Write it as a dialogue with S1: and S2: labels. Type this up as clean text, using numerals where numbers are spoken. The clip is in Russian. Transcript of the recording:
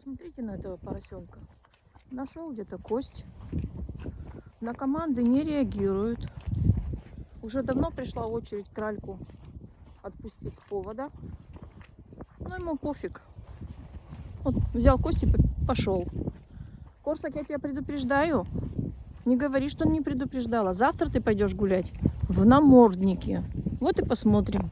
S1: Посмотрите на этого поросенка. Нашел где-то кость. На команды не реагирует. Уже давно пришла очередь кральку отпустить с повода. Но ему пофиг. Вот взял кость и пошел. Корсак, я тебя предупреждаю. Не говори, что не предупреждала. Завтра ты пойдешь гулять в наморднике. Вот и посмотрим.